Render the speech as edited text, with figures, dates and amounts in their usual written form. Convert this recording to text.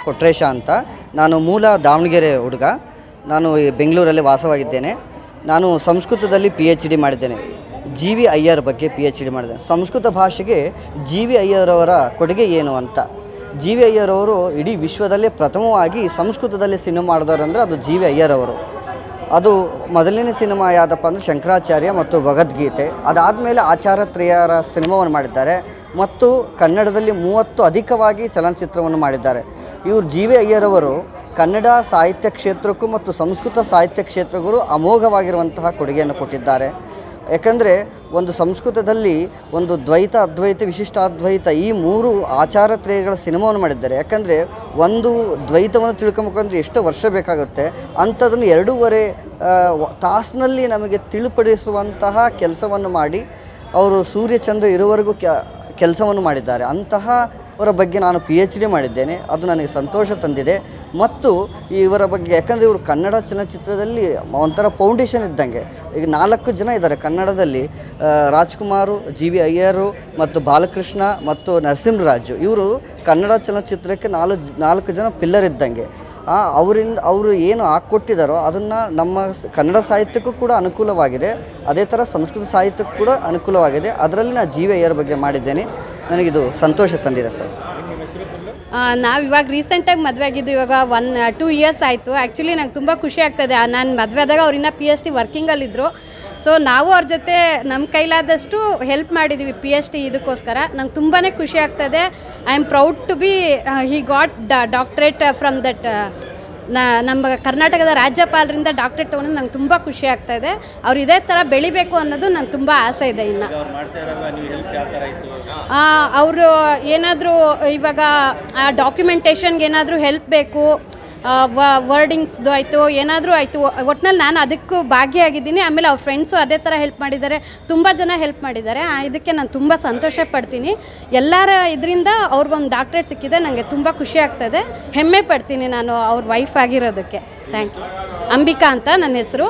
ಕೊಟ್ರೇಶ ಅಂತ. ನಾನು ಮೂಲ ದಾವಣಗೆರೆ ಹುಡುಗ. ನಾನು ಬೆಂಗಳೂರಲ್ಲಿ ವಾಸವಾಗಿದ್ದೇನೆ. ನಾನು ಸಂಸ್ಕೃತದಲ್ಲಿ PhD ಮಾಡಿದ್ದೇನೆ. GV ಅಯ್ಯರ್ ಬಗ್ಗೆ PhD ಮಾಡಿದ್ದೇನೆ. ಸಂಸ್ಕೃತ ಭಾಷೆಗೆ GV ಅಯ್ಯರವರ ಕೊಡುಗೆ ಏನು ಅಂತ. GV ಅಯ್ಯರವರು ಇಡೀ ವಿಶ್ವದಲ್ಲೇ ಪ್ರಥಮವಾಗಿ ಸಂಸ್ಕೃತದಲ್ಲಿ ಸಿನಿಮಾ ಮಾಡಿದವರಂದರೆ ಅದು GV ಅಯ್ಯರವರು. ಅದು ಮೊದಲನೇ ಸಿನಿಮಾ ಯಾವುದಪ್ಪ ಅಂದರೆ ಶಂಕರಾಚಾರ್ಯ ಮತ್ತು ಭಗವದ್ಗೀತೆ. ಅದಾದಮೇಲೆ ಆಚಾರ್ಯತ್ರಯರ ಸಿನಿಮಾವನ್ನು ಮಾಡಿದ್ದಾರೆ ಮತ್ತು ಕನ್ನಡದಲ್ಲಿ 30 ಅಧಿಕವಾಗಿ ಚಲನಚಿತ್ರವನ್ನು ಮಾಡಿದ್ದಾರೆ. ಇವರು GV ಅಯ್ಯರವರು ಕನ್ನಡ ಸಾಹಿತ್ಯ ಕ್ಷೇತ್ರಕ್ಕೂ ಮತ್ತು ಸಂಸ್ಕೃತ ಸಾಹಿತ್ಯ ಕ್ಷೇತ್ರಕ್ಕೂ ಅಮೋಘವಾಗಿರುವಂತಹ ಕೊಡುಗೆಯನ್ನು ಕೊಟ್ಟಿದ್ದಾರೆ. ಯಾಕಂದರೆ ಒಂದು ಸಂಸ್ಕೃತದಲ್ಲಿ ಒಂದು ದ್ವೈತ, ಅದ್ವೈತ, ವಿಶಿಷ್ಟಾದ್ವೈತ ಈ 3 ಆಚಾರತ್ರಯಗಳ ಸಿನಿಮಾವನ್ನು ಮಾಡಿದ್ದಾರೆ. ಯಾಕಂದರೆ ಒಂದು ದ್ವೈತವನ್ನು ತಿಳ್ಕೊಬೇಕಂದ್ರೆ ಎಷ್ಟೋ ವರ್ಷ ಬೇಕಾಗುತ್ತೆ, ಅಂಥದ್ದನ್ನು 2.5 ತಾಸಿನಲ್ಲಿ ನಮಗೆ ತಿಳಿಪಡಿಸುವಂತಹ ಕೆಲಸವನ್ನು ಮಾಡಿ ಅವರು ಸೂರ್ಯಚಂದ್ರ ಇರುವವರೆಗೂ ಕೆಲಸವನ್ನು ಮಾಡಿದ್ದಾರೆ. ಅವರ ಬಗ್ಗೆ ನಾನು PhD ಮಾಡಿದ್ದೇನೆ. ಅದು ನನಗೆ ಸಂತೋಷ ತಂದಿದೆ. ಮತ್ತು ಇವರ ಬಗ್ಗೆ ಯಾಕಂದರೆ ಇವರು ಕನ್ನಡ ಚಲನಚಿತ್ರದಲ್ಲಿ ಒಂಥರ ಫೌಂಡೇಶನ್ ಇದ್ದಂಗೆ. ಈಗ 4 ಜನ ಇದ್ದಾರೆ ಕನ್ನಡದಲ್ಲಿ. ರಾಜ್ಕುಮಾರು, GV ಅಯ್ಯರು ಮತ್ತು ಬಾಲಕೃಷ್ಣ ಮತ್ತು ನರಸಿಂಹರಾಜು. ಇವರು ಕನ್ನಡ ಚಲನಚಿತ್ರಕ್ಕೆ 4 ಜನ ಪಿಲ್ಲರ್ ಇದ್ದಂಗೆ. ಅವರು ಏನು ಹಾಕ್ಕೊಟ್ಟಿದ್ದಾರೋ ಅದನ್ನು ನಮ್ಮ ಕನ್ನಡ ಸಾಹಿತ್ಯಕ್ಕೂ ಕೂಡ ಅನುಕೂಲವಾಗಿದೆ, ಅದೇ ಥರ ಸಂಸ್ಕೃತ ಸಾಹಿತ್ಯಕ್ಕೂ ಕೂಡ ಅನುಕೂಲವಾಗಿದೆ. ಅದರಲ್ಲಿ ನಾನು GV ಅಯ್ಯರ ಬಗ್ಗೆ ಮಾಡಿದ್ದೇನೆ. ನನಗಿದು ಸಂತೋಷ ತಂದಿದೆ ಸರ್. ನಾವು ಇವಾಗ ರೀಸೆಂಟಾಗಿ ಮದುವೆ ಆಗಿದ್ದು, ಇವಾಗ 1-2 ಇಯರ್ಸ್ ಆಯಿತು. ಆ್ಯಕ್ಚುಲಿ ನಂಗೆ ತುಂಬ ಖುಷಿ ಆಗ್ತಾಯಿದೆ. ನಾನು ಮದುವೆ ಆದಾಗ ಅವ್ರಿನ್ನ PhD ವರ್ಕಿಂಗಲ್ಲಿದ್ದರು. ಸೊ ನಾವು ಅವ್ರ ಜೊತೆ ನಮ್ಮ ಕೈಲಾದಷ್ಟು ಹೆಲ್ಪ್ ಮಾಡಿದ್ದೀವಿ PhD ಇದಕ್ಕೋಸ್ಕರ. ನಂಗೆ ತುಂಬಾ ಖುಷಿ ಆಗ್ತದೆ. I am proud to be he got doctorate from that. ನಮ್ಮ ಕರ್ನಾಟಕದ ರಾಜ್ಯಪಾಲರಿಂದ ಡಾಕ್ಟ್ರೇಟ್ ತೊಗೊಂಡು ನಂಗೆ ತುಂಬ ಖುಷಿ ಆಗ್ತಾಯಿದೆ. ಅವ್ರು ಇದೇ ಥರ ಬೆಳಿಬೇಕು ಅನ್ನೋದು ನಂಗೆ ತುಂಬ ಆಸೆ ಇದೆ. ಇನ್ನು ಅವರು ಏನಾದರೂ ಇವಾಗ ಡಾಕ್ಯುಮೆಂಟೇಷನ್ಗೆ ಏನಾದರೂ ಹೆಲ್ಪ್ ಬೇಕು, ವರ್ಡಿಂಗ್ಸ್ದು ಆಯಿತು, ಏನಾದರೂ ಆಯಿತು, ಒಟ್ಟಿನಲ್ಲಿ ನಾನು ಅದಕ್ಕೂ ಭಾಗಿಯಾಗಿದ್ದೀನಿ. ಆಮೇಲೆ ಅವ್ರ ಫ್ರೆಂಡ್ಸು ಅದೇ ಥರ ಹೆಲ್ಪ್ ಮಾಡಿದ್ದಾರೆ, ತುಂಬ ಜನ ಹೆಲ್ಪ್ ಮಾಡಿದ್ದಾರೆ. ಇದಕ್ಕೆ ನಾನು ತುಂಬ ಸಂತೋಷ ಪಡ್ತೀನಿ. ಎಲ್ಲರ ಇದರಿಂದ ಅವ್ರಿಗೊಂದು ಡಾಕ್ಟ್ರೇಟ್ ಸಿಕ್ಕಿದೆ, ನನಗೆ ತುಂಬ ಖುಷಿ ಆಗ್ತದೆ, ಹೆಮ್ಮೆ ಪಡ್ತೀನಿ ನಾನು ಅವ್ರ ವೈಫ್ ಆಗಿರೋದಕ್ಕೆ. Thank you. ಅಂಬಿಕಾ ಅಂತ ನನ್ನ ಹೆಸರು.